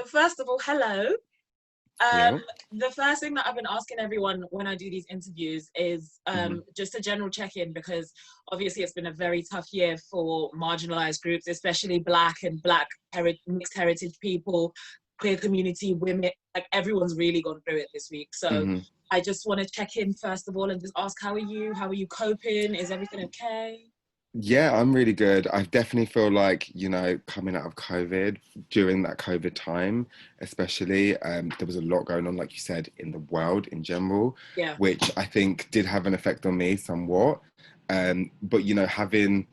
First of all, hello. Hello. The first thing that I've been asking everyone when I do these interviews is just a general check-in, because obviously it's been a very tough year for marginalized groups, especially Black and mixed heritage people, queer community, women, like everyone's really gone through it this week. So I just want to check in first of all and just ask, how are you? How are you coping? Is everything okay? Yeah, I'm really good. I definitely feel like, coming out of COVID, during that COVID time, especially, there was a lot going on, like you said, in the world in general, Yeah. which I think did have an effect on me somewhat. But, having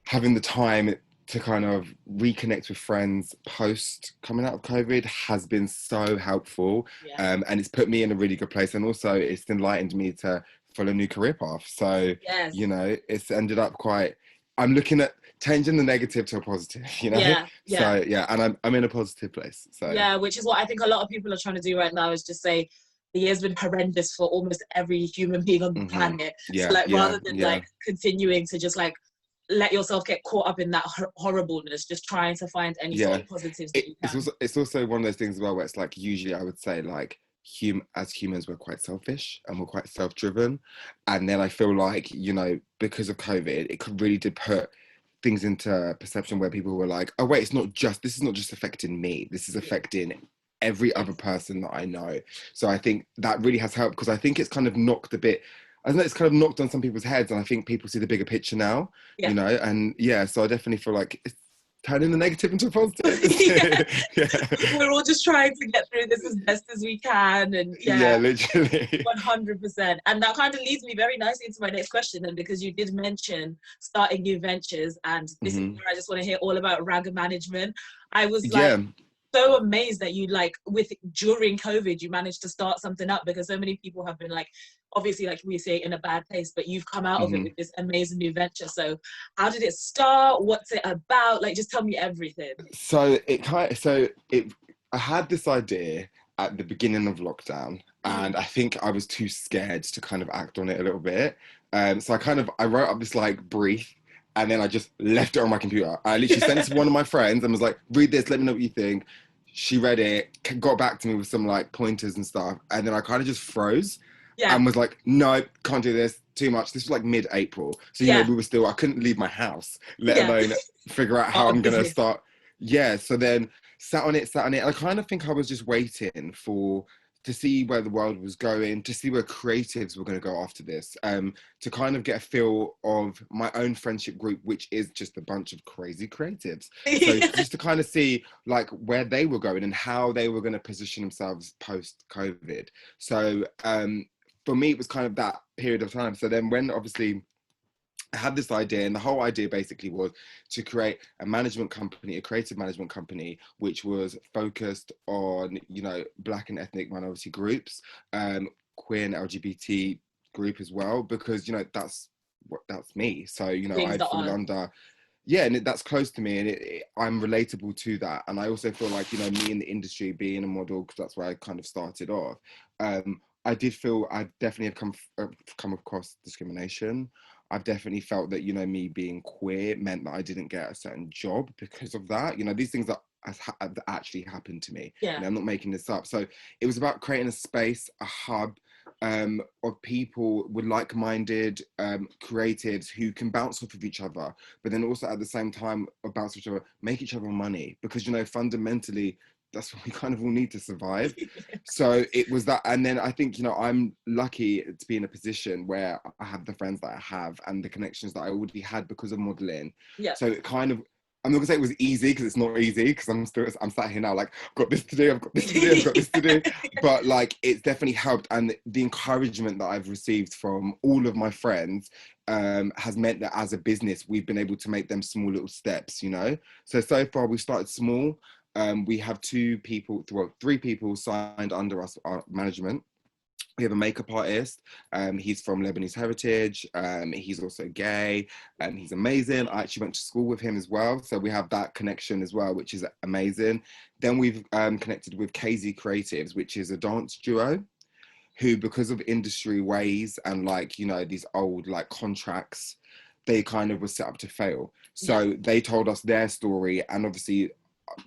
the time to kind of reconnect with friends post coming out of COVID has been so helpful. Yeah. And it's put me in a really good place. And also it's enlightened me to follow a new career path. So, Yes. it's ended up I'm looking at changing the negative to a positive, Yeah. So yeah, and I'm in a positive place. So yeah, which is what I think a lot of people are trying to do right now, is just say the year's been horrendous for almost every human being on the planet. So yeah, like, rather than yeah. like continuing to just like let yourself get caught up in that horribleness, just trying to find any sort of positives that you can. It's also one of those things as well where it's like, usually I would say like as humans we're quite selfish and we're quite self-driven, and then I feel like, because of COVID it really did put things into perception where people were like, oh wait, this is not just affecting me, this is affecting every other person that I know. So I think that really has helped, because I think it's kind of knocked a bit, I don't know, it's kind of knocked on some people's heads, and I think people see the bigger picture now, and yeah, so I definitely feel like it's turning the negative into a positive. Yeah. We're all just trying to get through this as best as we can, and yeah, literally 100%. And that kind of leads me very nicely into my next question, and because you did mention starting new ventures, and this is where I just want to hear all about RAGGA Management. I was like, so amazed that you during COVID you managed to start something up, because so many people have been like, obviously, like we say, in a bad place, but you've come out of it with this amazing new venture. So how did it start? What's it about? Like, just tell me everything. I had this idea at the beginning of lockdown, and I think I was too scared to kind of act on it a little bit. So I wrote up this like brief, and then I just left it on my computer. I literally sent it to one of my friends and was like, read this, let me know what you think. She read it, got back to me with some like pointers and stuff, and then I kind of just froze and was like, no, can't do this, too much. This was like mid-April. So, we were still, I couldn't leave my house, let alone figure out how I'm going to start. Yeah, so then sat on it. And I kind of think I was just waiting to see where the world was going, to see where creatives were going to go after this, to kind of get a feel of my own friendship group, which is just a bunch of crazy creatives. So just to kind of see like where they were going and how they were going to position themselves post-COVID. So for me, it was kind of that period of time. So then when obviously I had this idea, and the whole idea basically was to create a management company, a creative management company, which was focused on, Black and ethnic minority groups, queer and LGBT group as well, because, that's me. So, I fall under, and that's close to me, and I'm relatable to that. And I also feel like, me in the industry being a model, because that's where I kind of started off, I did feel I definitely have come across discrimination. I've definitely felt that, me being queer meant that I didn't get a certain job because of that. These things that actually happened to me. I'm not making this up. So it was about creating a space, a hub of people with like-minded creatives who can bounce off of each other, but then also at the same time bounce off each other, make each other money, because, fundamentally, that's what we kind of all need to survive. So it was that. And then I think, I'm lucky to be in a position where I have the friends that I have and the connections that I already had because of modeling. So it kind of, I'm not gonna say it was easy, because it's not easy, because I'm sat here now like, I've got this to do, I've got this to do, I've got this to do. But like, it's definitely helped. And the encouragement that I've received from all of my friends has meant that as a business, we've been able to make them small little steps, So far we started small. We have three people signed under us, our management. We have a makeup artist. He's from Lebanese heritage. He's also gay. He's amazing. I actually went to school with him as well. So we have that connection as well, which is amazing. Then we've connected with KZ Creatives, which is a dance duo who, because of industry ways and like, these old like contracts, they kind of were set up to fail. So they told us their story, and obviously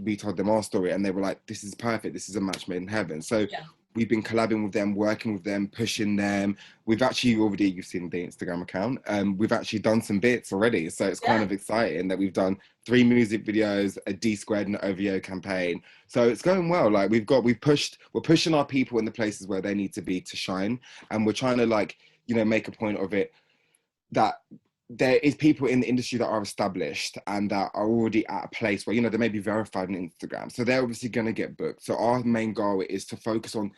we told them our story, and they were like, this is perfect, this is a match made in heaven. So we've been collabing with them, working with them, pushing them. We've actually already, you've seen the Instagram account, we've actually done some bits already. So it's kind of exciting that we've done 3 music videos, a D Squared and an OVO campaign. So it's going well. Like we're pushing our people in the places where they need to be to shine. And we're trying to, like, you know, make a point of it that there is people in the industry that are established and that are already at a place where, you know, they may be verified on Instagram. So they're obviously going to get booked. So our main goal is to focus on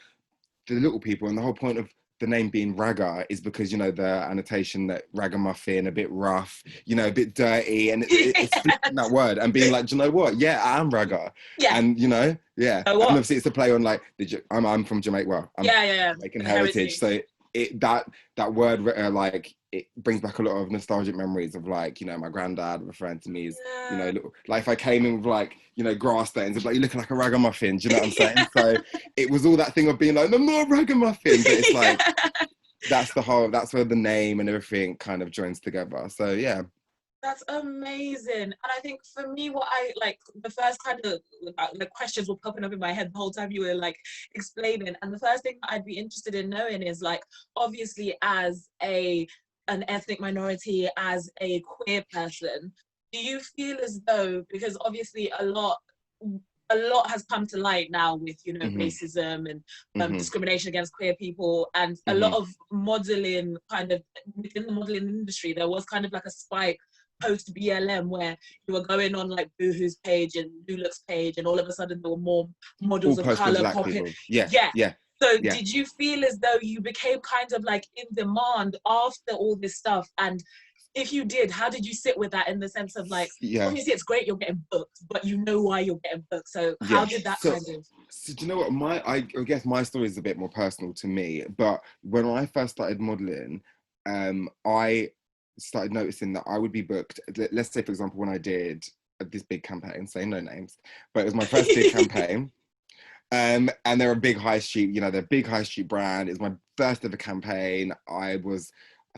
the little people. And the whole point of the name being RAGGA is because, you know, the annotation that ragamuffin, a bit rough, you know, a bit dirty. And it's flipping that word and being like, do you know what? Yeah, I am RAGGA. Yeah. And, you know, and obviously it's a play on, like, I'm from Jamaica. Well, I'm Jamaican heritage. So that word, like, it brings back a lot of nostalgic memories of, like, you know, my granddad referring to me as, you know, like if I came in with, like, you know, grass stains, it's like, you're looking like a ragamuffin, do you know what I'm saying? So it was all that thing of being like, I'm not a ragamuffin, but it's like, that's where the name and everything kind of joins together. So yeah. That's amazing. And I think for me, what I like, the first kind of the questions were popping up in my head the whole time you were, like, explaining. And the first thing I'd be interested in knowing is, like, obviously as an ethnic minority, as a queer person, do you feel as though, because obviously a lot has come to light now with, you know, racism and discrimination against queer people, and a lot of modeling, kind of within the modeling industry, there was kind of like a spike post BLM where you were going on, like, Boohoo's page and Lulu's page, and all of a sudden there were more models of color popping. So did you feel as though you became kind of, like, in demand after all this stuff? And if you did, how did you sit with that, in the sense of, like, obviously it's great you're getting booked, but you know why you're getting booked. So how did that kind of... So do you know what, I guess my story is a bit more personal to me, but when I first started modeling, I started noticing that I would be booked. Let's say, for example, when I did this big campaign, say no names, but it was my first big campaign. And they're a big high street, you know, they're a big high street brand. It's my first ever campaign. I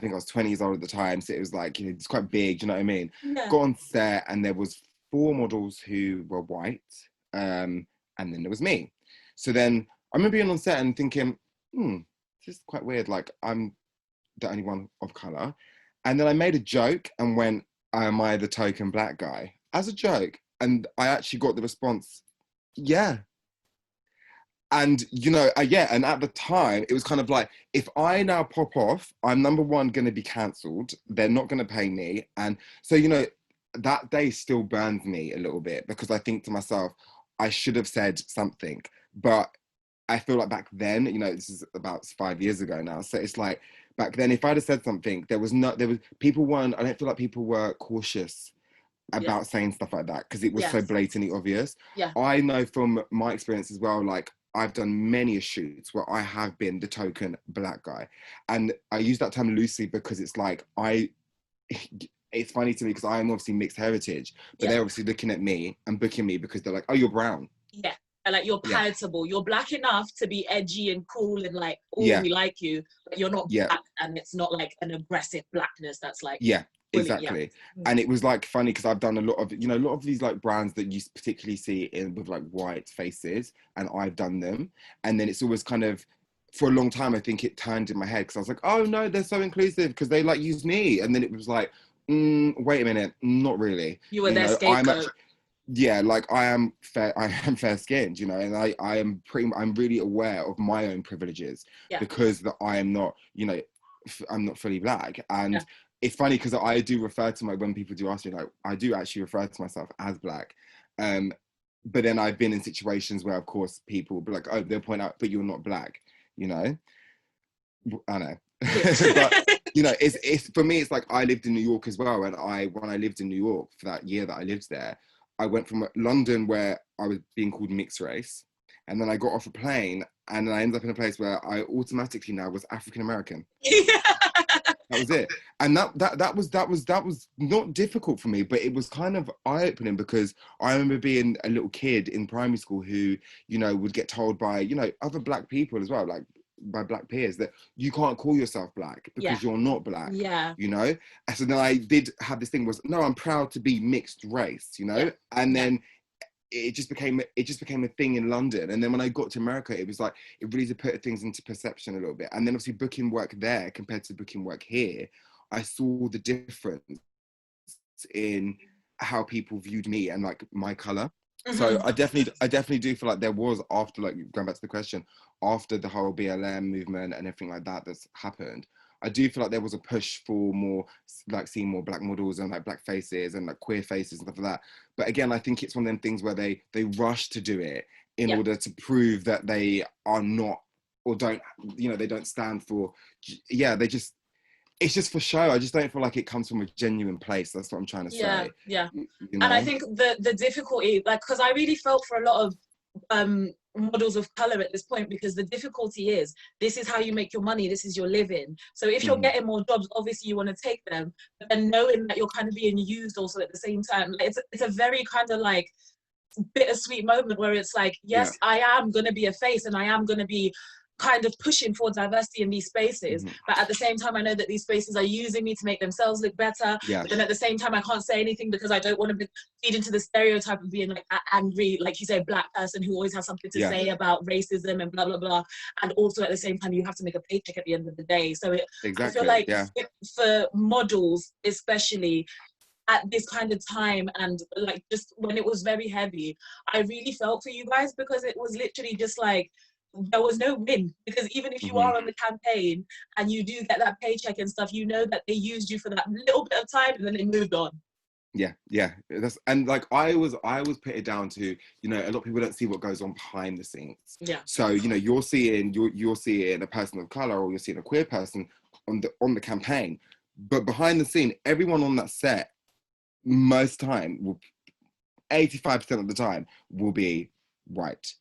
think I was 20 years old at the time. So it was like, you know, it's quite big, do you know what I mean? Got on set and there was 4 models who were white. And then there was me. So then I remember being on set and thinking, this is quite weird. Like, I'm the only one of color. And then I made a joke and went, am I the token black guy? As a joke. And I actually got the response, yeah. And, you know, and at the time, it was kind of like, if I now pop off, I'm number one going to be cancelled. They're not going to pay me. And so, you know, that day still burns me a little bit, because I think to myself, I should have said something. But I feel like back then, you know, this is about 5 years ago now. So it's like, back then, if I'd have said something, I don't feel like people were cautious about saying stuff like that, because it was so blatantly obvious. I know from my experience as well, like, I've done many shoots where I have been the token black guy. And I use that term loosely because it's like, it's funny to me because I am obviously mixed heritage, but they're obviously looking at me and booking me because they're like, oh, you're brown. Yeah. And, like, you're palatable. You're black enough to be edgy and cool and, like, oh, we like you, but you're not black, and it's not like an aggressive blackness that's like... Exactly. And it was, like, funny because I've done a lot of these, like, brands that you particularly see with, like, white faces, and I've done them. And then it's always kind of, for a long time, I think it turned in my head because I was like, oh no, they're so inclusive because they, like, use me. And then it was like, wait a minute, not really. You were their scapegoat. Like, I am fair skinned, you know, and I'm really aware of my own privileges because that I am not, you know, I'm not fully black. And it's funny because I do refer to when people do ask me, like, I do actually refer to myself as black. But then I've been in situations where, of course, people will be like, oh, they'll point out, but you're not black, you know? I know. But, you know, it's for me, it's like, I lived in New York as well. And when I lived in New York for that year that I lived there, I went from London, where I was being called mixed race, and then I got off a plane, and then I ended up in a place where I automatically now was African American. That was it. And that was not difficult for me, but it was kind of eye-opening, because I remember being a little kid in primary school who, you know, would get told by, you know, other black people as well, like by black peers, that you can't call yourself black because you're not black, you know? And so then I did have this thing was, no, I'm proud to be mixed race, you know? And then it just became a thing in London. And then when I got to America, it was like, it really did put things into perception a little bit. And then obviously booking work there compared to booking work here, I saw the difference in how people viewed me and like my color. So I definitely do feel like there was, after, like, going back to the question, after the whole BLM movement and everything like that that's happened, I do feel like there was a push for more, like, seeing more black models and like black faces and like queer faces and stuff like that. But again, I think it's one of them things where they rush to do it in order to prove that they are not, or don't, you know, they don't stand for, they just, it's just for show. I just don't feel like it comes from a genuine place. That's what I'm trying to say. Yeah. You know? And I think the difficulty, like, because I really felt for a lot of models of color at this point, because the difficulty is, this is how you make your money, this is your living. So if you're getting more jobs, obviously you want to take them, but then knowing that you're kind of being used also at the same time, like, it's a very kind of like bittersweet moment where it's like, yes, I am going to be a face and I am going to be kind of pushing for diversity in these spaces, but at the same time I know that these spaces are using me to make themselves look better, but then at the same time I can't say anything because I don't want to feed into the stereotype of being like an angry, like you say, black person who always has something to say about racism and blah blah blah, and also at the same time you have to make a paycheck at the end of the day. So I feel like for models especially at this kind of time, and like just when it was very heavy, I really felt for you guys, because it was literally just like, there was no win, because even if you are on the campaign and you do get that paycheck and stuff, you know that they used you for that little bit of time and then they moved on. That's, and like I was put it down to, you know, a lot of people don't see what goes on behind the scenes. So, you know, you're seeing a person of color, or you're seeing a queer person on the campaign, but behind the scene, everyone on that set, most time, 85% of the time, will be white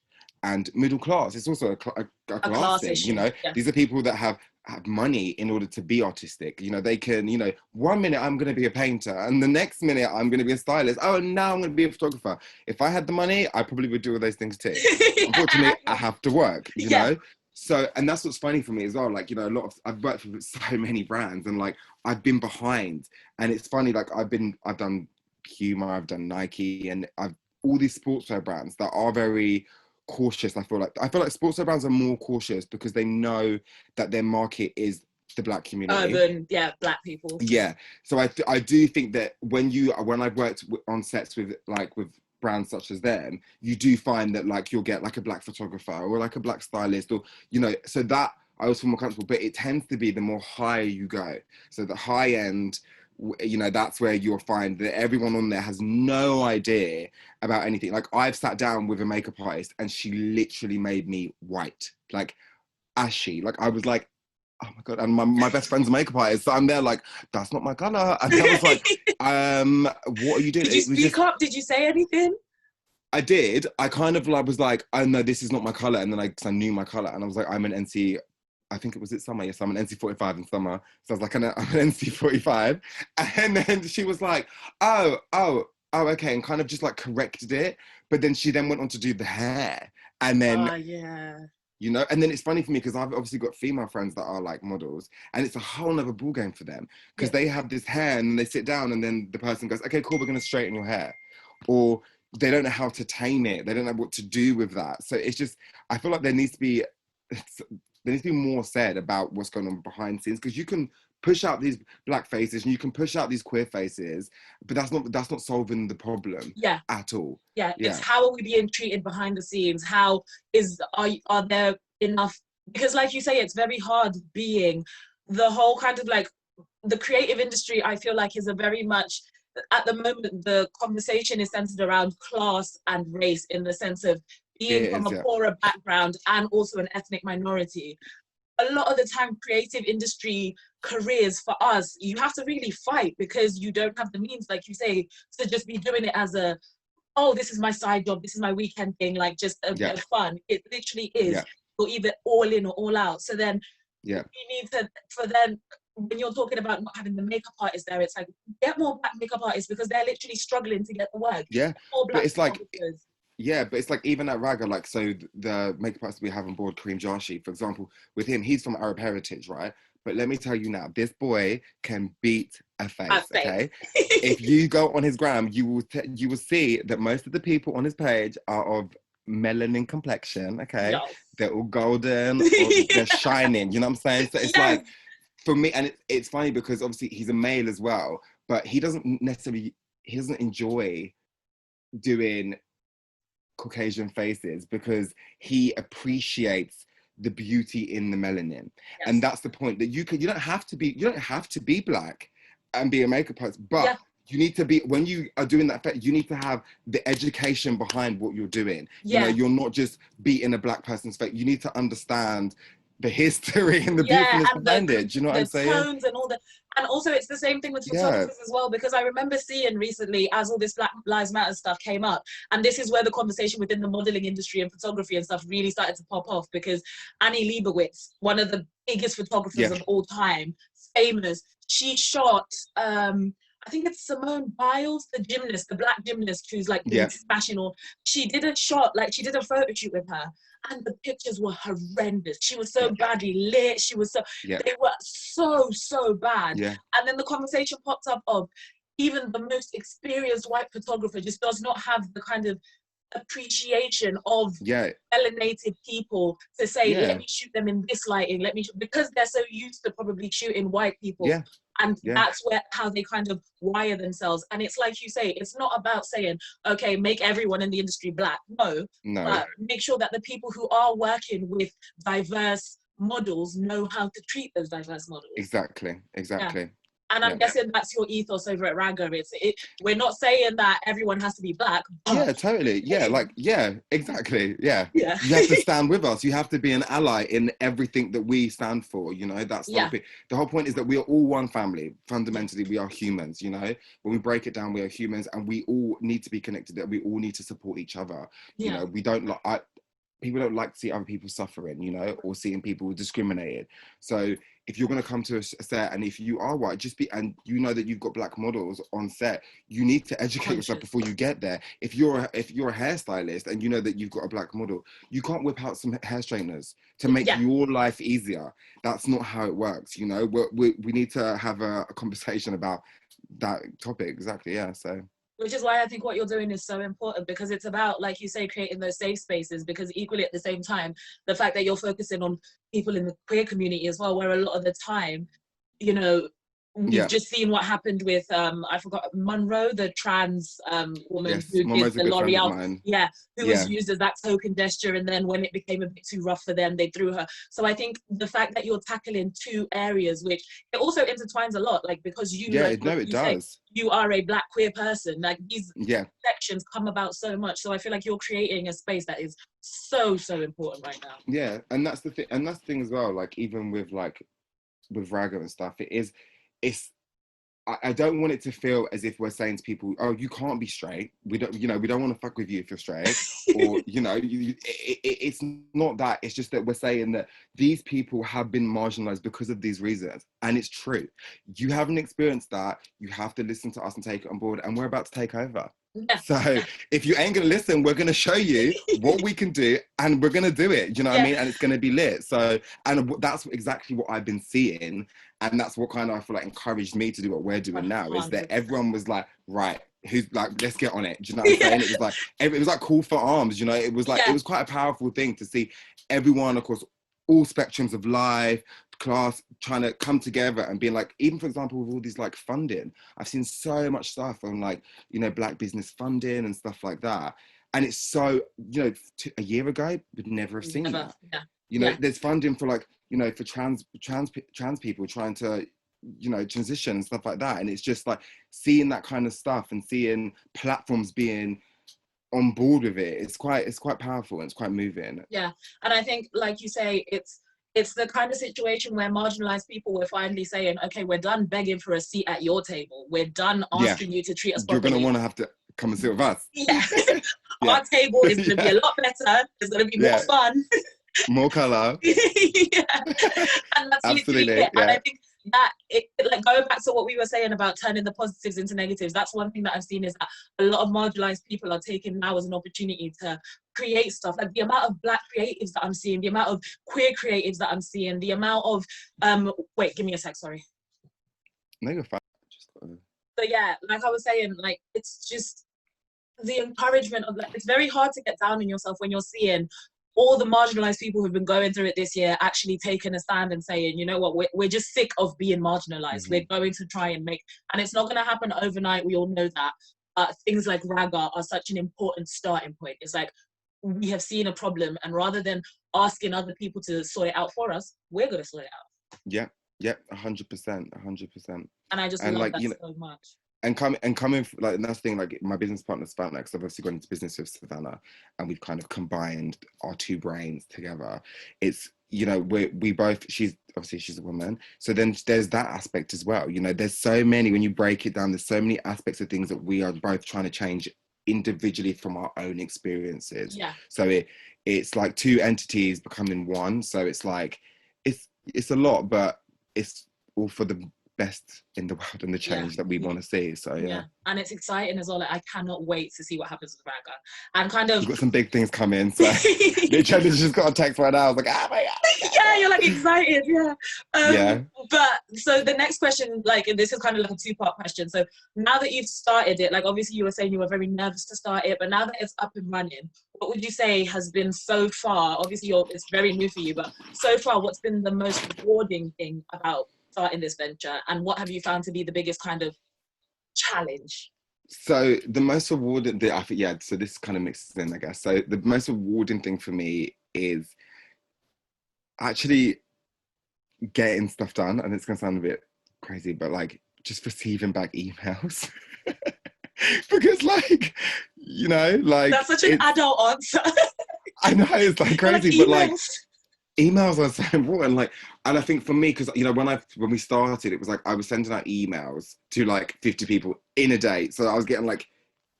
and middle class. It's also a class thing, you know. These are people that have money in order to be artistic. You know, they can, you know, one minute I'm going to be a painter and the next minute I'm going to be a stylist. Oh, now I'm going to be a photographer. If I had the money, I probably would do all those things too. Unfortunately, I have to work, you know. So, and that's what's funny for me as well. Like, you know, I've worked with so many brands, and like I've been behind, and it's funny, like I've done Puma, I've done Nike, and I've all these sportswear brands that are very cautious. I feel like sportswear brands are more cautious because they know that their market is the black community. Urban, black people. So I do think that when I've worked on sets with brands such as them, you do find that like you'll get like a black photographer or like a black stylist, or, you know, so that I was feel more comfortable. But it tends to be the more higher you go, so the high end, you know, that's where you'll find that everyone on there has no idea about anything. Like I've sat down with a makeup artist and she literally made me white, like ashy. Like I was like, oh my God. And my best friend's a makeup artist, so I'm there like, that's not my color. And I was like, what are you doing? Did you speak up? Did you say anything? I did. I kind of like was like, oh no, this is not my color. And then I knew my color, and I was like, I'm an NC, I think it was summer. Yes, I'm an NC45 in summer. So I was like, I'm an NC45. And then she was like, oh, okay. And kind of just like corrected it. But then she then went on to do the hair. And then, you know, and then it's funny for me because I've obviously got female friends that are like models, and it's a whole nother ball game for them because they have this hair and they sit down and then the person goes, okay, cool, we're going to straighten your hair. Or they don't know how to tame it. They don't know what to do with that. So it's just, I feel like there needs to be more said about what's going on behind scenes, because you can push out these black faces and you can push out these queer faces, but that's not solving the problem at all. It's how are we being treated behind the scenes? How are there enough, because like you say, it's very hard being the whole kind of like the creative industry. I feel like is a very much, at the moment, the conversation is centered around class and race, in the sense of being from a poorer background and also an ethnic minority. A lot of the time, creative industry careers for us, you have to really fight because you don't have the means, like you say, to just be doing it as a, oh, this is my side job, this is my weekend thing, like just a bit of fun. It literally is. You're either all in or all out. So then you need to, for then, when you're talking about not having the makeup artist there, it's like, get more black makeup artists because they're literally struggling to get the work. But it's like, but it's like even at RAGGA, like, so the makeup artist we have on board, Kareem Jarshi, for example, with him, he's from Arab heritage, right? But let me tell you now, this boy can beat a face, okay? If you go on his gram, you will see that most of the people on his page are of melanin complexion, okay? Yes. They're all golden, or they're shining, you know what I'm saying? So it's like, for me, and it's funny because obviously he's a male as well, but he doesn't enjoy doing Caucasian faces because he appreciates the beauty in the melanin. Yes. And that's the point, that you don't have to be black and be a makeup artist, but you need to be, when you are doing that, you need to have the education behind what you're doing. You know, you're not just beating a black person's face. You need to understand the history and the beautifulness behind it. Do you know what I'm saying? The tones and all the, and also it's the same thing with photographers as well, because I remember seeing recently, as all this Black Lives Matter stuff came up, and this is where the conversation within the modeling industry and photography and stuff really started to pop off, because Annie Leibovitz, one of the biggest photographers of all time, famous, she shot I think it's Simone Biles, the gymnast, the black gymnast who's like smashing all. She did a photo shoot with her, and the pictures were horrendous. She was so badly lit. She was so, they were so bad. And then the conversation popped up of even the most experienced white photographer just does not have the kind of appreciation of melanated people to say, let me shoot them in this lighting, because they're so used to probably shooting white people. And that's how they kind of wire themselves. And it's like you say, it's not about saying, okay, make everyone in the industry black. No. But make sure that the people who are working with diverse models know how to treat those diverse models. Exactly. And I'm guessing that's your ethos over at RAGGA. We're not saying that everyone has to be black. Totally. Exactly. You have to stand with us. You have to be an ally in everything that we stand for. You know, that's the whole point is that we are all one family. Fundamentally, we are humans. You know, when we break it down, we are humans, and we all need to be connected. That we all need to support each other. You know, we don't like. People don't like to see other people suffering, you know, or seeing people discriminated. So if you're going to come to a set, and if you are white, and you know that you've got black models on set, you need to educate yourself before you get there. If you're a hairstylist and you know that you've got a black model, you can't whip out some hair straighteners to make your life easier. That's not how it works, you know. We need to have a conversation about that topic. Exactly. So. Which is why I think what you're doing is so important, because it's about, like you say, creating those safe spaces, because equally at the same time, the fact that you're focusing on people in the queer community as well, where a lot of the time, you know, we've just seen what happened with, I forgot, Monroe, the trans woman who did the L'Oreal, who was used as that token gesture, and then when it became a bit too rough for them, they threw her. So I think the fact that you're tackling two areas, which it also intertwines a lot, like, because you, it does. You are a black queer person, like these sections come about so much. So I feel like you're creating a space that is so important right now. Yeah, and that's the thing as well. Like, even with RAGGA and stuff, I don't want it to feel as if we're saying to people, oh, you can't be straight. We don't want to fuck with you if you're straight. Or, you know, it's not that. It's just that we're saying that these people have been marginalized because of these reasons. And it's true. You haven't experienced that. You have to listen to us and take it on board. And we're about to take over. So if you ain't going to listen, we're going to show you what we can do, and we're going to do it. You know what I mean? And it's going to be lit. So, and that's exactly what I've been seeing. And that's what kind of, I feel like, encouraged me to do what we're doing now, is that everyone was like, right, who's like, let's get on it. Do you know what I'm saying? It was like call for arms, you know? It was like, it was quite a powerful thing to see everyone across all spectrums of life, class, trying to come together and being like, even for example, with all these like funding, I've seen so much stuff on, like, you know, black business funding and stuff like that. And it's so, you know, a year ago, we'd never have seen that. You know, there's funding for, like, you know, for trans people trying to, you know, transition and stuff like that. And it's just like seeing that kind of stuff and seeing platforms being on board with it. It's quite powerful, and it's quite moving. Yeah, and I think, like you say, it's the kind of situation where marginalized people were finally saying, okay, we're done begging for a seat at your table. We're done asking you to treat us properly. You're going to want to have to come and sit with us. Our table is going to be a lot better. It's going to be more fun. More colour. And that's absolutely it. And I think that like, going back to what we were saying about turning the positives into negatives, that's one thing that I've seen, is that a lot of marginalized people are taking now as an opportunity to create stuff. Like, the amount of black creatives that I'm seeing, the amount of queer creatives that I'm seeing, the amount of wait, give me a sec, sorry. No, you're fine. So yeah, like I was saying, like it's just the encouragement of, like, it's very hard to get down on yourself when you're seeing all the marginalized people who've been going through it this year actually taking a stand and saying, you know what, we're just sick of being marginalized. We're going to try and make, and it's not going to happen overnight. We all know that. Things like RAGGA are such an important starting point. It's like, we have seen a problem, and rather than asking other people to sort it out for us, we're going to sort it out. Yeah, 100%. And I just and love like, that you know, so much. and coming like, and that's the thing, like my business partner Savannah, because I've obviously gone into business with Savannah, and we've kind of combined our two brains together. It's, you know, we both, she's a woman, so then there's that aspect as well. You know, there's so many, when you break it down, there's so many aspects of things that we are both trying to change individually from our own experiences. Yeah. So it's like two entities becoming one. So it's like, it's a lot, but it's all for the best in the world and the change that we want to see. So yeah, and it's exciting as well. Like, I cannot wait to see what happens with RAGGA. And kind of, we've got some big things coming. So literally just got a text right now. I was like, oh my god. Yeah, you're like excited. Yeah. Yeah. But so the next question, like, and this is kind of like a two-part question. So now that you've started it, like obviously you were saying you were very nervous to start it, but now that it's up and running, what would you say has been so far? Obviously, it's very new for you, but so far, what's been the most rewarding thing about starting this venture, and what have you found to be the biggest kind of challenge? So the most rewarding thing, I think, yeah, so this kind of mixes in, I guess. So the most rewarding thing for me is actually getting stuff done, and it's gonna sound a bit crazy, but like just receiving back emails. Because like, you know, like, that's such an adult answer. I know, it's like crazy, but like emails are so important. Like, and I think for me, because, you know, when we started, it was like I was sending out emails to like 50 people in a day, so I was getting like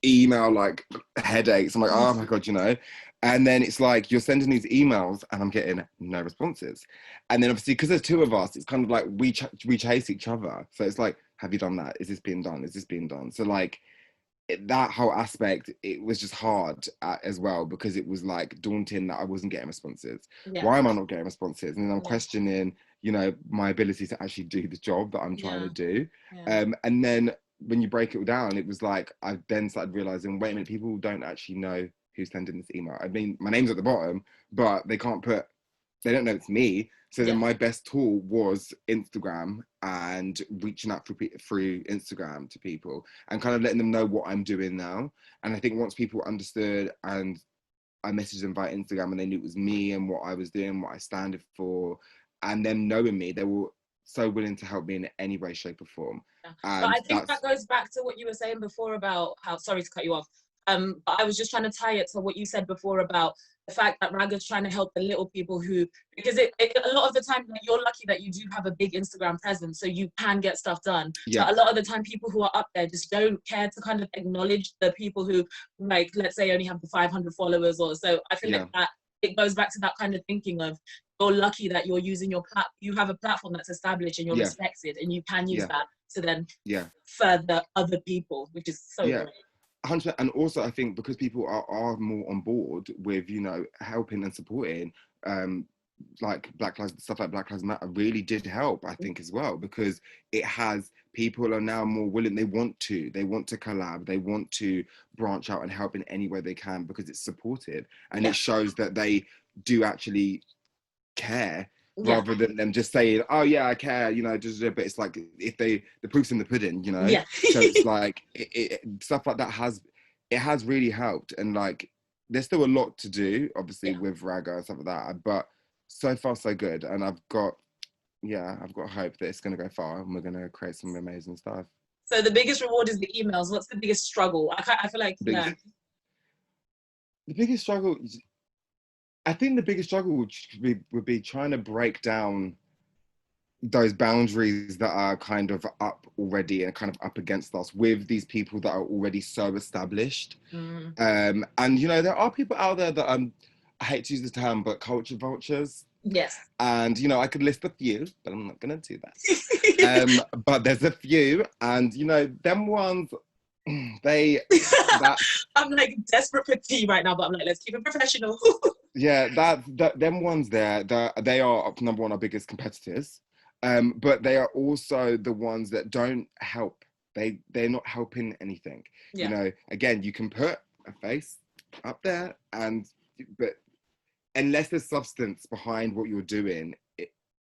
email like headaches. I'm like, oh my god, you know. And then it's like you're sending these emails and I'm getting no responses. And then obviously, because there's two of us, it's kind of like we chase each other. So it's like, have you done that? Is this being done? Is this being done? So like that whole aspect, it was just hard as well, because it was like daunting that I wasn't getting responses. Why am I not getting responses? And then I'm questioning, you know, my ability to actually do the job that I'm trying to do. And then when you break it down, it was like I then started realizing, wait a minute, people don't actually know who's sending this email. I mean, my name's at the bottom, but they don't know it's me. So then my best tool was Instagram, and reaching out through Instagram to people and kind of letting them know what I'm doing now. And I think once people understood, and I messaged them via Instagram, and they knew it was me and what I was doing, what I stand for, and them knowing me, they were so willing to help me in any way, shape or form. But I think that goes back to what you were saying before about how, sorry to cut you off, but I was just trying to tie it to what you said before about the fact that RAGGA's trying to help the little people who, because a lot of the time, like, you're lucky that you do have a big Instagram presence, so you can get stuff done. But a lot of the time, people who are up there just don't care to kind of acknowledge the people who, like, let's say only have the 500 followers or so. I feel like that it goes back to that kind of thinking of, you're lucky that you're using you have a platform that's established and you're respected, and you can use that to then further other people, which is so great. 100%. And also I think because people are more on board with, you know, helping and supporting, like stuff like Black Lives Matter really did help, I think, as well, because it has, people are now more willing, they want to collab, they want to branch out and help in any way they can, because it's supported, and it shows that they do actually care, rather than them just saying, oh yeah, I care, you know, just, but it's like, if the proof's in the pudding, you know. So it's like stuff like that has really helped. And like there's still a lot to do, obviously, with RAGGA and stuff like that, but so far so good. And I've got hope that it's going to go far, and we're going to create some amazing stuff. So the biggest reward is the emails. What's the biggest struggle? I feel like the biggest struggle, I think the biggest struggle would be trying to break down those boundaries that are kind of up already and kind of up against us with these people that are already so established. And, you know, there are people out there that, I hate to use the term, but culture vultures. Yes. And, you know, I could list a few, but I'm not going to do that. But there's a few, and, you know, them ones, I'm like desperate for tea right now, but I'm like, let's keep it professional. Them ones there, they are, number one, our biggest competitors, but they are also the ones that don't help they're not helping anything. Yeah. You know, again, you can put a face up there, but unless there's substance behind what you're doing,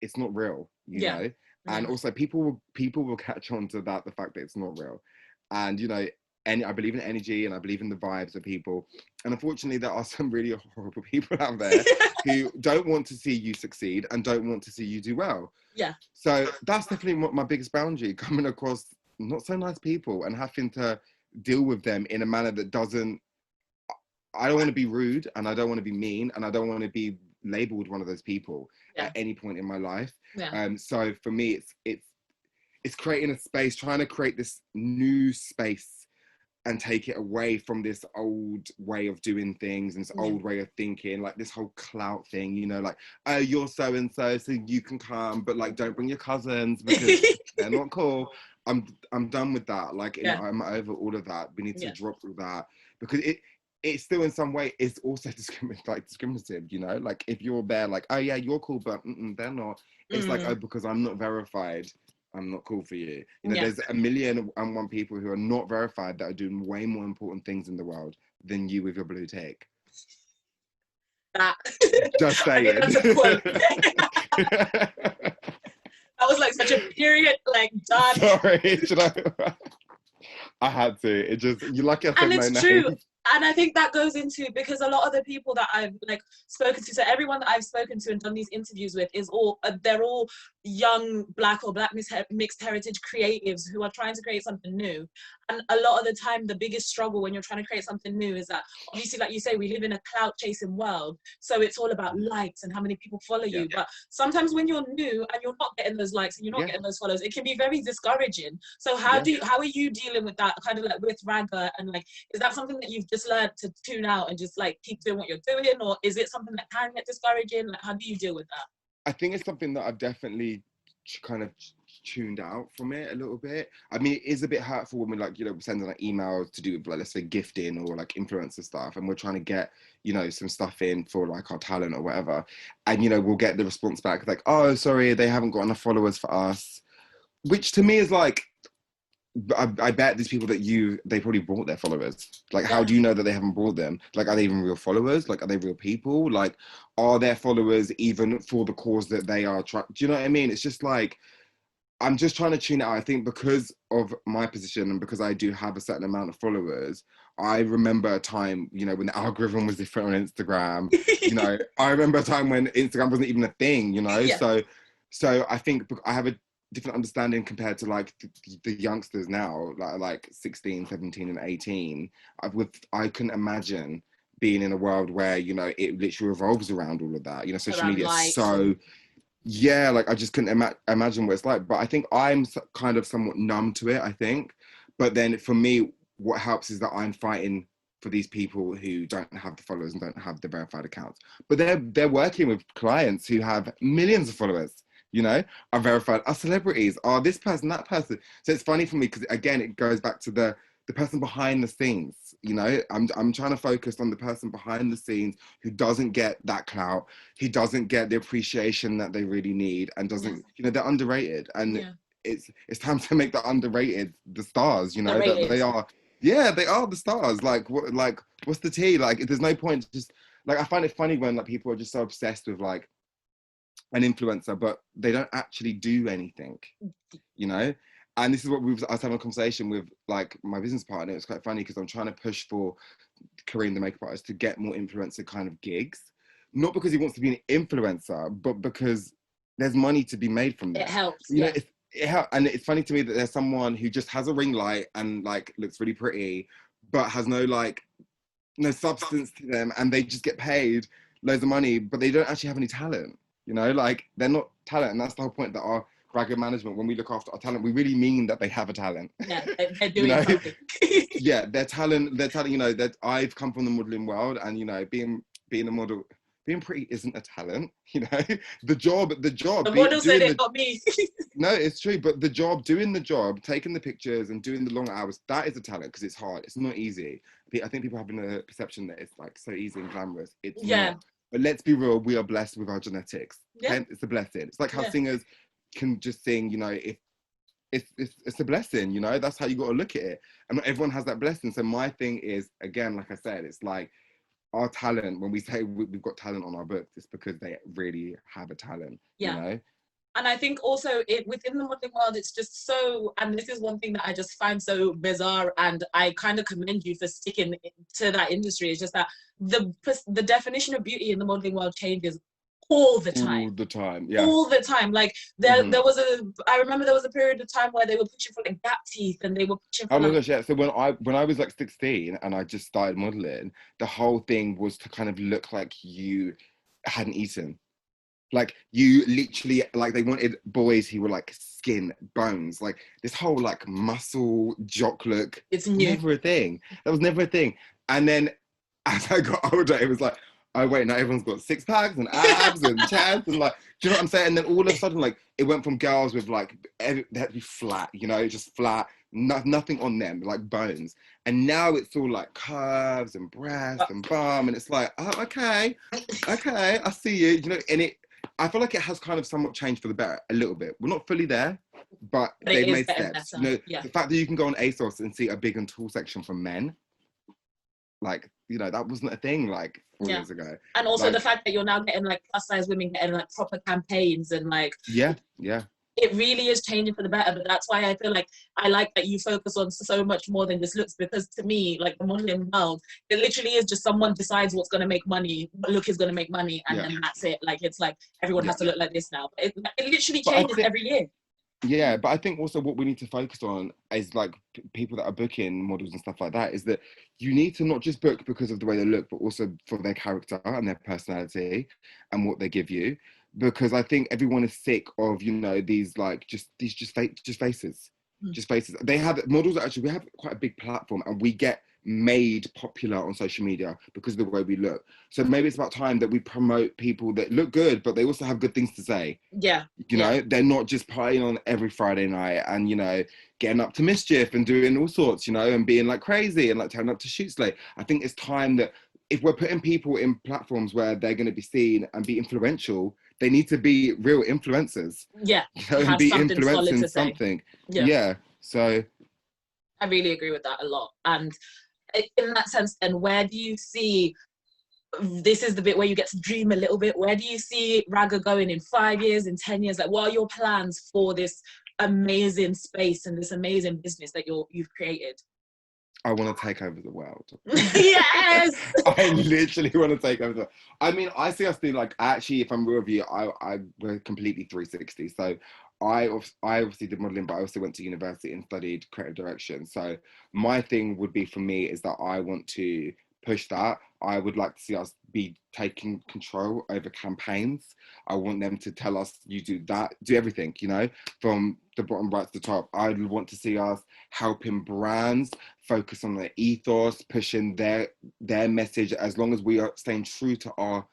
it's not real, you know. And also people will catch on to that, the fact that it's not real. And you know, I believe in energy, and I believe in the vibes of people. And unfortunately, there are some really horrible people out there who don't want to see you succeed and don't want to see you do well. Yeah. So that's definitely what my biggest boundary, coming across not so nice people and having to deal with them in a manner that doesn't. I don't want to be rude, and I don't want to be mean, and I don't want to be labeled one of those people at any point in my life. So for me, it's creating a space, trying to create this new space and take it away from this old way of doing things and this old way of thinking, like this whole clout thing, you know, like, oh, you're so and so you can come, but like don't bring your cousins because they're not cool. I'm done with that. Like, you know, I'm over all of that. We need to drop all that, because it's still in some way is also discriminative, you know, like if you're there like, oh yeah, you're cool, but they're not. It's like, oh, because I'm not verified, I'm not cool for you. You know, there's 1,000,001 people who are not verified that are doing way more important things in the world than you with your blue tick. That. Just saying. That's a quote. That was like such a period, like done. Sorry, I had to. It just, you lucky I said my name. And it's true. And I think that goes into, because a lot of the people that I've like spoken to, so everyone that I've spoken to and done these interviews with is they're all young Black or Black mixed heritage creatives who are trying to create something new. And a lot of the time, the biggest struggle when you're trying to create something new is that, obviously, like you say, we live in a clout chasing world. So it's all about likes and how many people follow you. But sometimes when you're new and you're not getting those likes and you're not getting those follows, it can be very discouraging. So how are you dealing with that, kind of like with RAGGA, and like, is that something that you've just learned to tune out and just like keep doing what you're doing, or is it something that can get discouraging? Like, how do you deal with that? I think it's something that I've definitely kind of tuned out from it a little bit. I mean, it is a bit hurtful when we, like, you know, sending like emails to do with, like, let's say gifting or like influencer stuff, and we're trying to get, you know, some stuff in for like our talent or whatever, and you know, we'll get the response back like, oh, sorry, they haven't got enough followers for us, which to me is like, I bet these people that they probably bought their followers. Like, how do you know that they haven't bought them? Like, are they even real followers? Like, are they real people? Like, are their followers even for the cause that they are trying? Do you know what I mean? It's just like, I'm just trying to tune it out. I think because of my position and because I do have a certain amount of followers, I remember a time, you know, when the algorithm was different on Instagram. You know, I remember a time when Instagram wasn't even a thing, you know? So I think I have a different understanding compared to like the youngsters now, like 16, 17 and 18. I couldn't imagine being in a world where, you know, it literally revolves around all of that, you know, social media is so, like, I just couldn't imagine what it's like. But I think I'm kind of somewhat numb to it, I think. But then for me, what helps is that I'm fighting for these people who don't have the followers and don't have the verified accounts, but they're working with clients who have millions of followers, you know, are verified, are celebrities, are this person, that person. So it's funny for me because, again, it goes back to the person behind the scenes, you know. I'm trying to focus on the person behind the scenes who doesn't get that clout, who doesn't get the appreciation that they really need, and doesn't, you know, they're underrated. And it's time to make the underrated the stars, you know, that they are. Yeah, they are the stars. Like, what's the tea? Like, there's no point just, like, I find it funny when, like, people are just so obsessed with, like, an influencer, but they don't actually do anything, you know. And this is what I was having a conversation with, like, my business partner. It was quite funny because I'm trying to push for Kareem, the makeup artist, to get more influencer kind of gigs, not because he wants to be an influencer, but because there's money to be made from that. It helps, you know. It helps. And it's funny to me that there's someone who just has a ring light and, like, looks really pretty, but has no substance to them, and they just get paid loads of money, but they don't actually have any talent. You know, like, they're not talent. And that's the whole point that our RAGGA Management, when we look after our talent, we really mean that they have a talent. Yeah, they're doing something. Yeah, their talent, you know, that I've come from the modeling world, and, you know, being a model, being pretty isn't a talent, you know. The job. The model said it, not me. No, it's true. But doing the job, taking the pictures and doing the long hours, that is a talent, because it's hard. It's not easy. I think people have a perception that it's like so easy and glamorous. It's not. But let's be real, we are blessed with our genetics. Yeah. It's a blessing. It's like how singers can just sing, you know, if it's a blessing, you know. That's how you got to look at it, and not everyone has that blessing. So my thing is, again, like I said, it's like our talent. When we say we've got talent on our books, it's because they really have a talent, you know. And I think also within the modeling world, it's just so, and this is one thing that I just find so bizarre, and I kind of commend you for sticking to that industry. It's just that the definition of beauty in the modeling world changes all the time. All the time, yeah. All the time. Like there was I remember there was a period of time where they were pushing for like gap teeth, and they were pushing for, oh my gosh, yeah. So when I was like 16 and I just started modeling, the whole thing was to kind of look like you hadn't eaten. Like you literally, like they wanted boys who were like skin, bones, like this whole like muscle jock look. It's new. Never a thing. That was never a thing. And then as I got older, it was like, oh wait, now everyone's got six packs and abs and chest and like, do you know what I'm saying? And then all of a sudden, like it went from girls with like, they had to be flat, you know, just flat, nothing on them, like bones. And now it's all like curves and breasts and bum, and it's like, oh, okay, I see you, you know, and I feel like it has kind of somewhat changed for the better a little bit. We're not fully there, but they've made steps. You know, the fact that you can go on ASOS and see a big and tall section for men, like, you know, that wasn't a thing like 4 years ago. And also the fact that you're now getting like plus size women getting like proper campaigns and like it really is changing for the better. But that's why I feel like I like that you focus on so much more than just looks, because to me, like the modeling world, it literally is just someone decides what's going to make money, what look is going to make money, and then that's it. Like it's like everyone has to look like this now. It literally changes every year. Yeah, but I think also what we need to focus on is like people that are booking models and stuff like that, is that you need to not just book because of the way they look, but also for their character and their personality and what they give you. Because I think everyone is sick of, you know, these like just faces. Just faces. They have models that actually, we have quite a big platform and we get made popular on social media because of the way we look. So maybe it's about time that we promote people that look good, but they also have good things to say. Yeah. You know, they're not just partying on every Friday night and, you know, getting up to mischief and doing all sorts, you know, and being like crazy and like turning up to shoots late. I think it's time that if we're putting people in platforms where they're going to be seen and be influential, they need to be real influencers. Yeah. You know, and be influencing something. Yeah. So I really agree with that a lot. And in that sense, then where do you see, this is the bit where you get to dream a little bit, where do you see RAGGA going in 5 years, in 10 years? Like, what are your plans for this amazing space and this amazing business that you've created? I want to take over the world. Yes! I literally want to take over the world. I mean, I see us do like, actually, if I'm real with you, we're completely 360. So I obviously did modeling, but I also went to university and studied creative direction. So my thing would be, for me, is that I want to push that. I would like to see us be taking control over campaigns. I want them to tell us, you do that, do everything, you know, from the bottom right to the top. I want to see us helping brands focus on their ethos, pushing their message. As long as we are staying true to our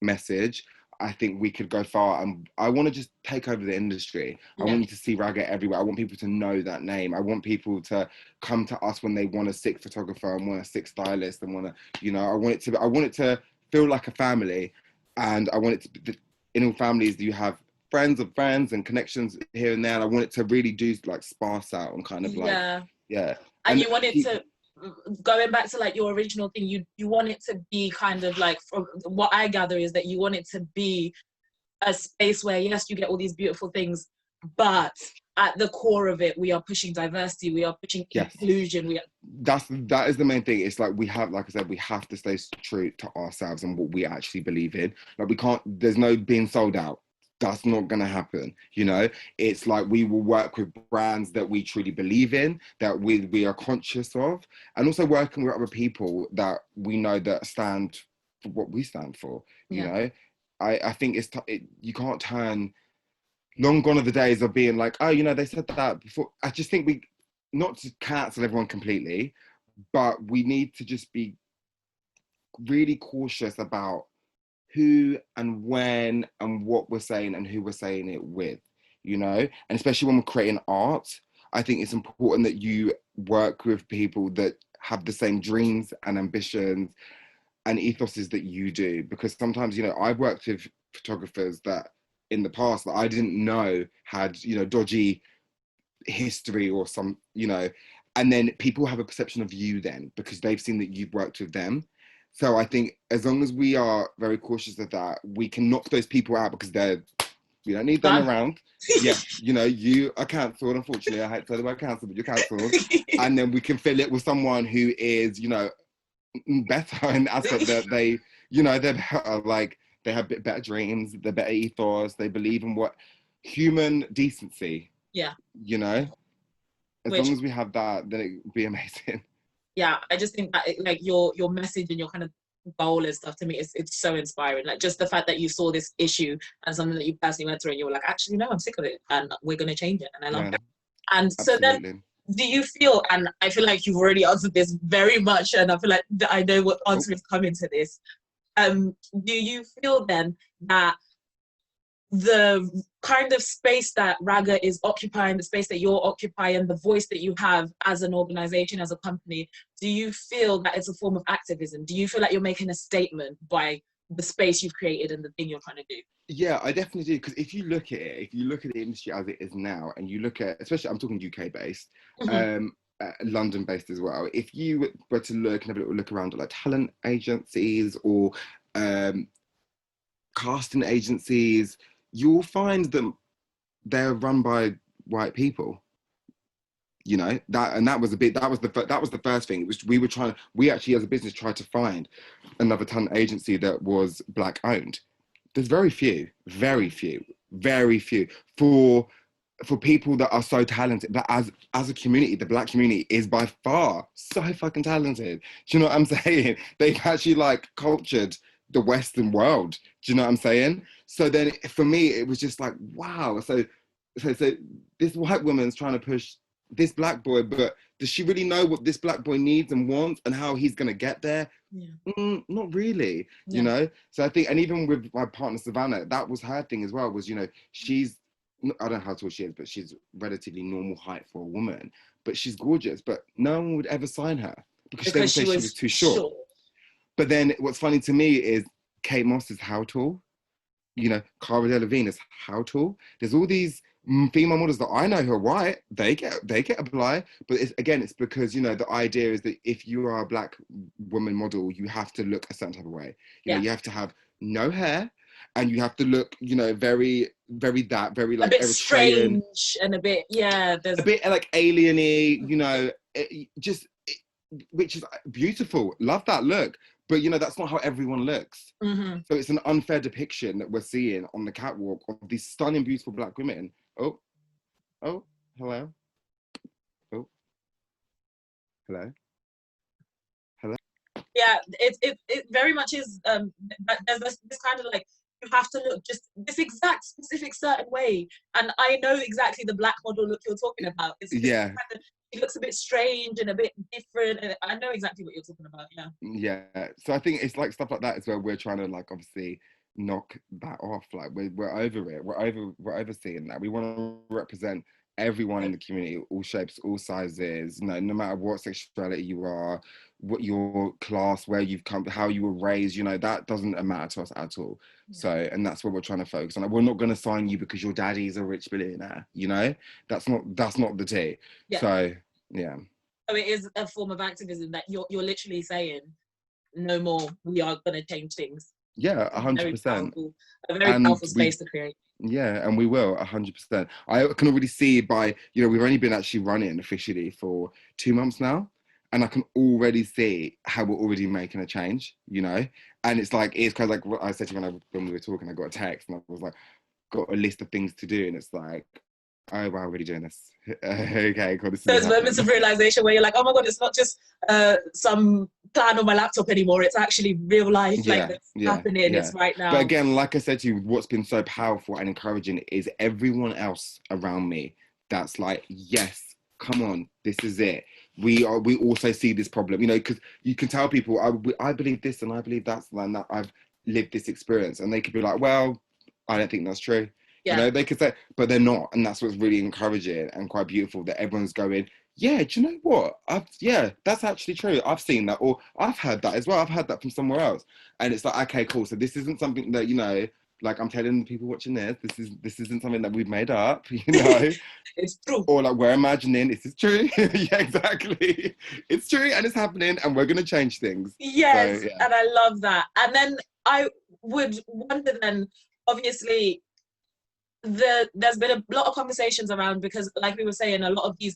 message, I think we could go far. And I want to just take over the industry. I want you to see RAGGA everywhere. I want people to know that name. I want people to come to us when they want a sick photographer and want a sick stylist and want to, you know, I want it to feel like a family. And I want it to, in all families, you have friends of friends and connections here and there. And I want it to really do like sparse out and kind of like, And you want it to, going back to like your original thing, you want it to be kind of like, from what I gather is that you want it to be a space where, yes, you get all these beautiful things, but at the core of it, we are pushing diversity, we are pushing inclusion. That is the main thing. It's like we have, like I said, we have to stay true to ourselves and what we actually believe in. Like we can't, there's no being sold out. That's not going to happen, you know. It's like we will work with brands that we truly believe in, that we are conscious of, and also working with other people that we know that stand for what we stand for, you know. I think you can't turn, long gone are the days of being like, oh, you know, they said that before. I just think we, not to cancel everyone completely, but we need to just be really cautious about who and when and what we're saying and who we're saying it with, you know. And especially when we're creating art, I think it's important that you work with people that have the same dreams and ambitions and ethoses that you do, because sometimes, you know, I've worked with photographers that in the past that I didn't know had, you know, dodgy history or some, you know, and then people have a perception of you then because they've seen that you've worked with them. So I think as long as we are very cautious of that, we can knock those people out because we don't need them around. Yeah, you know, you are cancelled. Unfortunately, I hate to say the word cancelled, but you're cancelled. And then we can fill it with someone who is, you know, better in the aspect that they, you know, they're better, like they have better dreams, they're better ethos, they believe in what human decency. Yeah. You know, as long as we have that, then it'd be amazing. Yeah, I just think that like your message and your kind of goal and stuff, to me, it's so inspiring. Like just the fact that you saw this issue and something that you personally went through and you were like, actually no, I'm sick of it and we're going to change it, and I love that. And so then, do you feel, and I feel like you've already answered this very much, and I feel like I know what answer is coming to this, do you feel then that the kind of space that RAGGA is occupying, the space that you're occupying, the voice that you have as an organization, as a company, do you feel that it's a form of activism? Do you feel like you're making a statement by the space you've created and the thing you're trying to do? Yeah, I definitely do. Because if you look at it, if you look at the industry as it is now, and you look at, especially I'm talking UK based, London based as well, if you were to look and have a little look around at like talent agencies or casting agencies, you'll find them, they're run by white people. You know, that was the first thing. It was, we actually as a business tried to find another talent agency that was Black owned. There's very few for people that are so talented. But as a community, the Black community is by far so fucking talented. Do you know what I'm saying? They've actually like cultured the Western world. Do you know what I'm saying? So then for me, it was just like, wow. So this white woman's trying to push this Black boy, but does she really know what this Black boy needs and wants and how he's going to get there? Yeah. Not really, you know? So I think, and even with my partner, Savannah, that was her thing as well, was, you know, she's, I don't know how tall she is, but she's relatively normal height for a woman, but she's gorgeous, but no one would ever sign her because they would say she was too short. But then what's funny to me is Kate Moss is how tall? You know, Cara Delevingne is how tall? There's all these female models that I know who are white, they get apply, but it's because, you know, the idea is that if you are a Black woman model, you have to look a certain type of way. You know, you have to have no hair, and you have to look, you know, very like a bit Eritrean, strange and a bit, there's a bit like alien-y, you know, which is beautiful. Love that look. But, you know, that's not how everyone looks. So it's an unfair depiction that we're seeing on the catwalk of these stunning, beautiful Black women. Oh, hello. Oh, hello. Yeah, it very much is. There's this kind of like, you have to look just this exact specific certain way, and I know exactly the Black model look you're talking about. It looks a bit strange and a bit different, and I know exactly what you're talking about. Yeah. So I think it's like stuff like that is where we're trying to like obviously knock that off. Like we're over it. We're overseeing that. We want to represent everyone in the community, all shapes, all sizes, no matter what sexuality you are, what your class, where you've come, how you were raised, you know, that doesn't matter to us at all. So, and that's what we're trying to focus on. We're not going to sign you because your daddy's a rich billionaire, you know, that's not the tea. So so it is a form of activism that you're literally saying, no more, we are going to change things. 100%. A very powerful space to create. Yeah, and we will 100%. I can already see by, you know, we've only been actually running officially for 2 months now, and I can already see how we're already making a change, you know. And it's like, it's kind of like what I said to you when we were talking. I got a text and I was like, got a list of things to do, and it's like, oh wow, we're already doing this. Okay, cool. There's moments of realization where you're like, oh my god, it's not just some plan on my laptop anymore. It's actually real life, that's happening. It's right now. But again, like I said to you, what's been so powerful and encouraging is everyone else around me that's like, yes, come on, this is it. We also see this problem, you know, because you can tell people, I believe this and I believe that's, and that I've lived this experience, and they could be like, well, I don't think that's true. You know, they could say, but they're not. And that's what's really encouraging and quite beautiful, that everyone's going, yeah, do you know what? That's actually true. I've seen that, or I've heard that as well. I've heard that from somewhere else. And it's like, okay, cool. So this isn't something that, you know, Like, I'm telling the people watching this isn't something that we've made up, you know. It's true. Or like, we're imagining this is true. Yeah, exactly. It's true and it's happening, and we're gonna change things. Yes, So, yeah. and I love that. And then I would wonder then, obviously, there's been a lot of conversations around, because like we were saying, a lot of these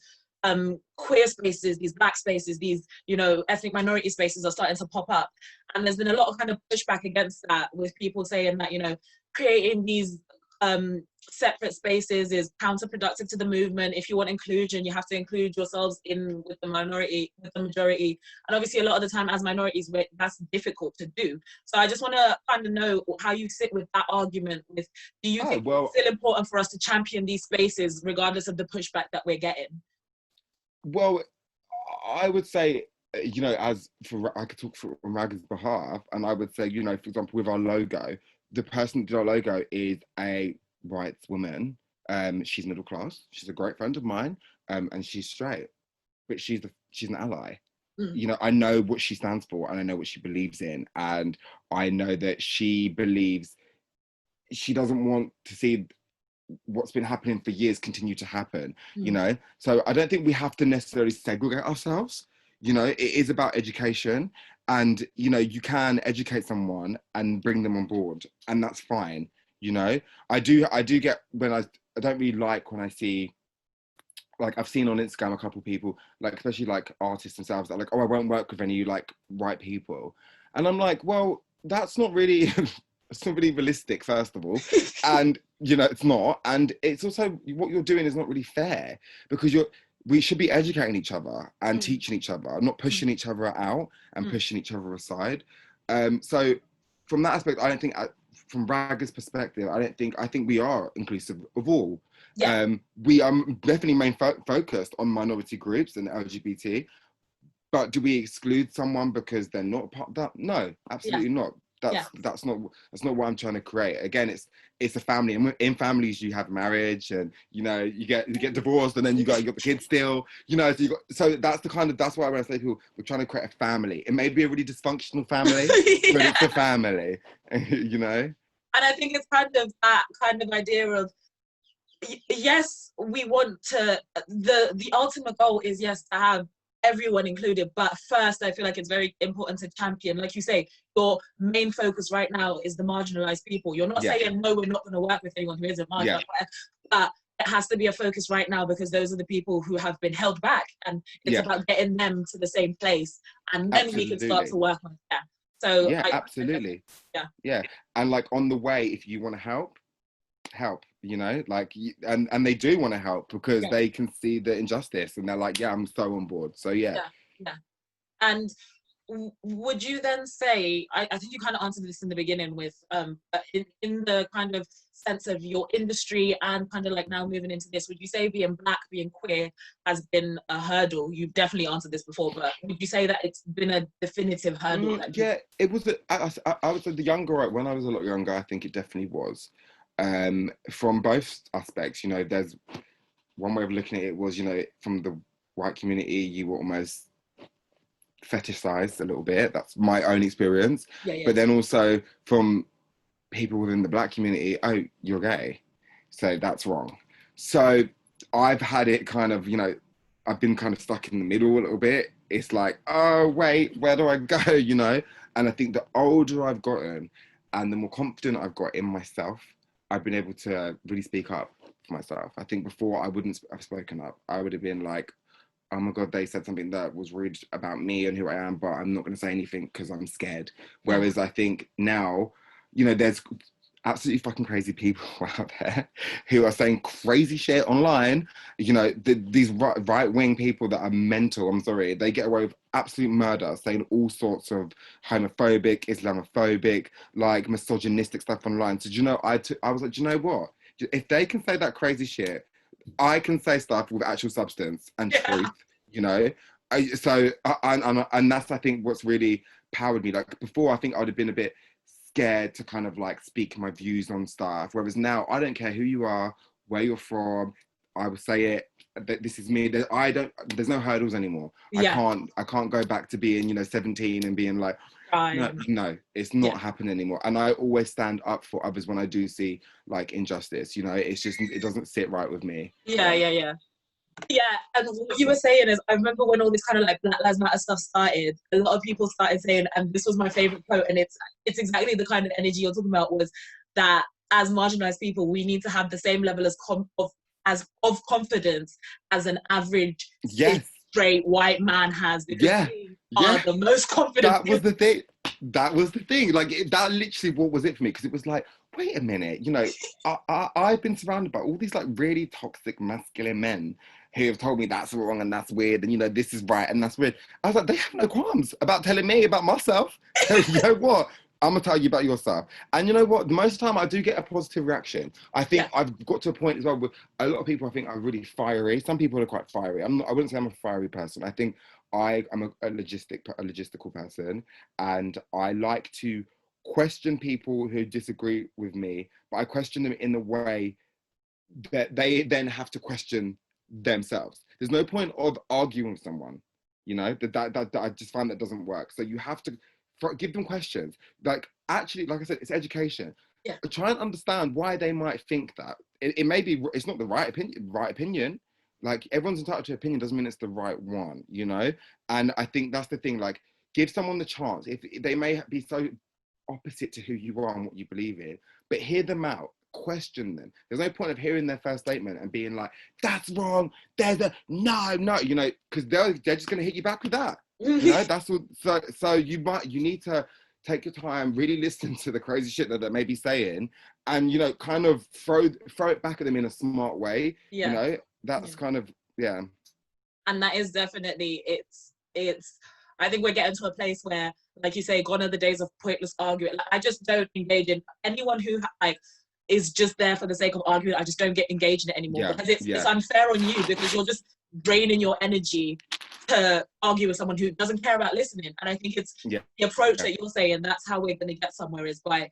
queer spaces, these black spaces, these, you know, ethnic minority spaces are starting to pop up, and there's been a lot of kind of pushback against that, with people saying that, you know, creating these separate spaces is counterproductive to the movement. If you want inclusion, you have to include yourselves in with the minority, with the majority, and obviously a lot of the time as minorities, that's difficult to do. So I just want to kind of know how you sit with that argument. With, do you think it's still important for us to champion these spaces regardless of the pushback that we're getting? Well, I would say, you know, I could talk for RAGGA's behalf, and I would say, you know, for example, with our logo, the person that did our logo is a white woman. She's middle class. She's a great friend of mine, and she's straight, but she's an ally. You know, I know what she stands for, and I know what she believes in, and I know that she believes, she doesn't want to see what's been happening for years continue to happen, you know. So I don't think we have to necessarily segregate ourselves. You know, it is about education, and, you know, you can educate someone and bring them on board, and that's fine. You know, I do get, when I don't really like when I see, like, I've seen on Instagram a couple of people, like, especially like artists themselves, that are like, oh, I won't work with any like white people, and I'm like, well, that's not really it's not really realistic, first of all, and, you know, it's not, and it's also, what you're doing is not really fair, because we should be educating each other and teaching each other, not pushing each other out and pushing each other aside. So from that aspect, I don't think, from RAGGA's perspective, I think we are inclusive of all. Yeah. We are definitely focused on minority groups and LGBT, but do we exclude someone because they're not part of that? No, absolutely not. That's not what I'm trying to create. Again, it's a family, and in families you have marriage, and, you know, you get divorced, and then you got the kids still, you know. So that's why when I say to people, we're trying to create a family. It may be a really dysfunctional family, but it's a family, you know. And I think it's kind of that kind of idea of, yes, we want to, the ultimate goal is, yes, to have everyone included, but first I feel like it's very important to champion, like you say, your main focus right now is the marginalized people. You're not saying, no, we're not going to work with anyone who isn't marginalized, but it has to be a focus right now, because those are the people who have been held back, and it's about getting them to the same place, and then we can start to work on it. So absolutely. And like, on the way, if you want to help, you know, like, and they do want to help, because they can see the injustice, and they're like, yeah, I'm so on board. So And would you then say, I think you kind of answered this in the beginning with in the kind of sense of your industry, and kind of like now moving into this, would you say being Black, being queer has been a hurdle? You've definitely answered this before, but would you say that it's been a definitive hurdle? It was. I would say when I was a lot younger, I think it definitely was. From both aspects, you know, there's one way of looking at it was, you know, from the white community, you were almost fetishized a little bit. That's my own experience. But then also from people within the Black community, oh, you're gay, so that's wrong. So I've had it kind of, you know, I've been kind of stuck in the middle a little bit. It's like, oh, wait, where do I go, you know? And I think the older I've gotten, and the more confident I've got in myself, I've been able to really speak up for myself. I think before I wouldn't have spoken up. I would have been like, oh my God, they said something that was rude about me and who I am, but I'm not going to say anything because I'm scared. Whereas I think now, you know, there's absolutely fucking crazy people out there who are saying crazy shit online. You know, these right-wing people that are mental, I'm sorry, they get away with absolute murder, saying all sorts of homophobic, Islamophobic, like misogynistic stuff online. So, do you know, I was like, do you know what? If they can say that crazy shit, I can say stuff with actual substance and truth, you know? And that's, I think, what's really powered me. Like, before, I think I would have been a bit scared to kind of like speak my views on stuff, whereas now I don't care who you are, where you're from, I will say it, that this is me. There's no hurdles anymore. I can't go back to being, you know, 17 and being like, No, it's not happening anymore. And I always stand up for others when I do see like injustice, you know. It's just, it doesn't sit right with me. Yeah, and what you were saying is, I remember when all this kind of like Black Lives Matter stuff started, a lot of people started saying, and this was my favorite quote, and it's exactly the kind of energy you're talking about, was that as marginalized people, we need to have the same level of confidence as an average straight white man has, because we are the most confident. That was the thing. Like, that literally what was it for me, because it was like, wait a minute, you know, I've been surrounded by all these like really toxic masculine men who have told me that's wrong and that's weird, and you know, this is right and that's weird. I was like, they have no qualms about telling me about myself. So you know what? I'm gonna tell you about yourself. And you know what? Most of the time I do get a positive reaction. I think I've got to a point as well with a lot of people I think are really fiery. Some people are quite fiery. I wouldn't say I'm a fiery person. I think I'm a logistical person, and I like to question people who disagree with me, but I question them in the way that they then have to question themselves. There's no point of arguing with someone, you know, that I just find that doesn't work. So you have to give them questions. Like, actually, like I said, it's education. Try and understand why they might think that. It may be, it's not the right opinion. Like, everyone's entitled to opinion, doesn't mean it's the right one, you know? And I think that's the thing, like, give someone the chance. If they may be so opposite to who you are and what you believe in, but hear them out, question them. There's no point of hearing their first statement and being like, that's wrong, there's a no, you know, because they're just going to hit you back with that. You know, that's what, so you need to take your time, really listen to the crazy shit that they may be saying, and, you know, kind of throw it back at them in a smart way. You know, that's kind of, and that is definitely, it's I think we're getting to a place where, like you say, gone are the days of pointless arguing. Like, I just don't engage in anyone who like is just there for the sake of arguing. I just don't get engaged in it anymore, because it's unfair on you, because you're just draining your energy to argue with someone who doesn't care about listening. And I think it's the approach that you're saying, that's how we're going to get somewhere, is by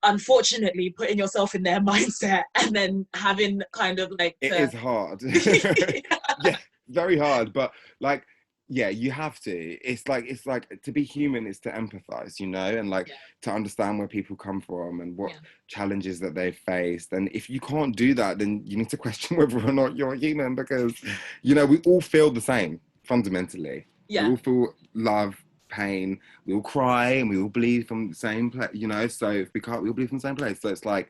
unfortunately putting yourself in their mindset, and then having kind of like it is hard. Very hard, but like, you have to. It's like to be human is to empathize, you know, and like to understand where people come from and what challenges that they've faced. And if you can't do that, then you need to question whether or not you're human, because, you know, we all feel the same fundamentally. We all feel love, pain, we all cry, and we all bleed from the same place, you know. So if we can't, we all bleed from the same place. So it's like,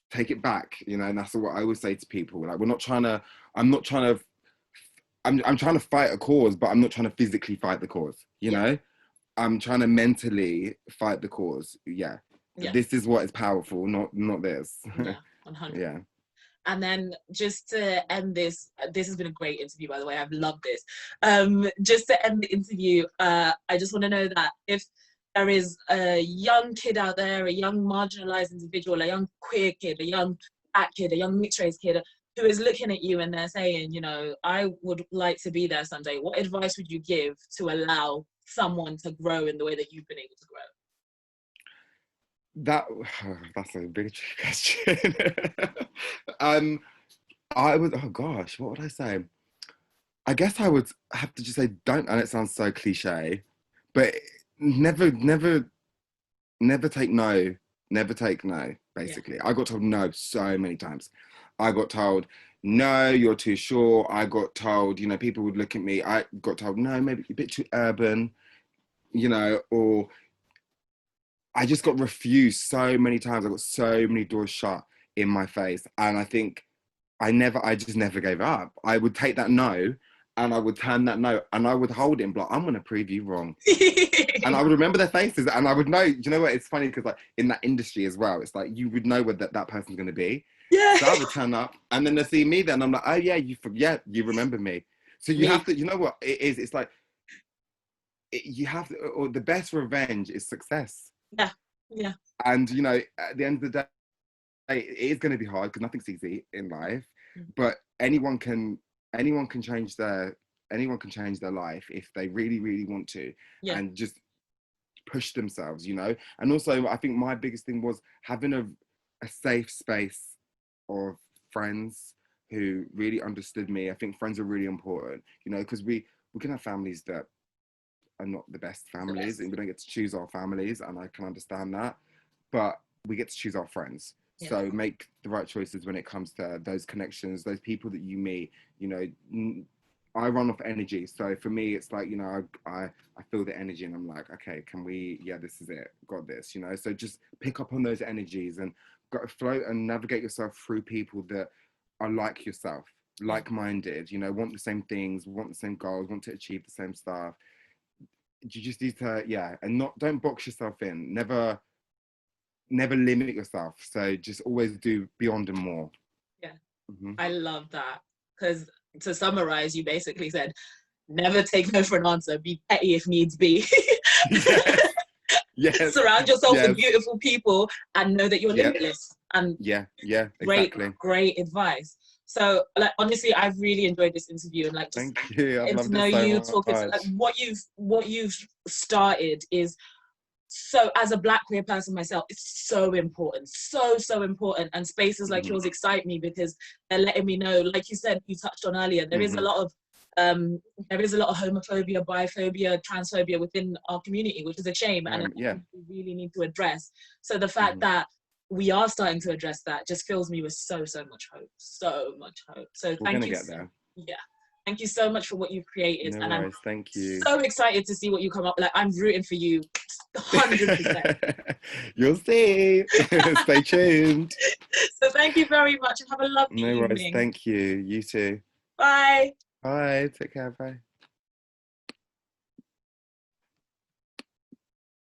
take it back, you know. And that's what I always say to people. Like, I'm trying to fight a cause, but I'm not trying to physically fight the cause, you know? I'm trying to mentally fight the cause. This is what is powerful, not this. 100. And then just to end this has been a great interview, by the way, I've loved this. Just to end the interview, I just want to know that if there is a young kid out there, a young marginalized individual, a young queer kid, a young black kid, a young mixed race kid, who is looking at you and they're saying, you know, I would like to be there someday, what advice would you give to allow someone to grow in the way that you've been able to grow? That's a big question. I would, oh gosh, what would I say? I guess I would have to just say, don't, and it sounds so cliche, but never take no. Never take no, basically. I got told no so many times. I got told, no, you're too short. I got told, you know, people would look at me. I got told, no, maybe a bit too urban, you know, or I just got refused so many times. I got so many doors shut in my face. And I think I just never gave up. I would take that no, and I would turn that no, and I would hold it and be like, I'm going to prove you wrong. And I would remember their faces, and I would know, do you know what? It's funny because like in that industry as well, it's like you would know where that person's going to be. So I would turn up, and then they see me there, and I'm like, oh yeah, you remember me. So you have to, you know what it is? It's like, you have to, or the best revenge is success. Yeah. And, you know, at the end of the day, it is going to be hard because nothing's easy in life, but anyone can change their life if they really, really want to, and just push themselves, you know. And also, I think my biggest thing was having a safe space of friends who really understood me. I think friends are really important, you know, because we can have families that are not the best families, and we don't get to choose our families, and I can understand that, but we get to choose our friends. So make the right choices when it comes to those connections, those people that you meet. You know, I run off energy, so for me it's like, you know, I feel the energy and I'm like, okay, can we, yeah, this is it, got this, you know. So just pick up on those energies and float and navigate yourself through people that are like yourself, like-minded, you know, want the same things, want the same goals, want to achieve the same stuff. You just need to, and don't box yourself in, never limit yourself, so just always do beyond and more. I love that, because to summarize, you basically said never take no for an answer, be petty if needs be. Yes. Surround yourself with beautiful people and know that you're limitless. And exactly. Great advice. So, like, honestly, I've really enjoyed this interview, and like, just thank you. I've loved to know it so you much. talking to, like, what you've started is so, as a Black queer person myself, it's so important, so important. And spaces like yours excite me because they're letting me know, like you said, you touched on earlier, there is a lot of homophobia, biphobia, transphobia within our community, which is a shame, and we really need to address. So the fact that we are starting to address that just fills me with so much hope, so much hope. So we're gonna get there. Thank you so much for what you've created. No worries, thank you. So excited to see what you come up. Like, I'm rooting for you 100%. You'll see. Stay tuned. So thank you very much and have a lovely evening. No worries, thank you. You too. Bye. Bye, take care, bye.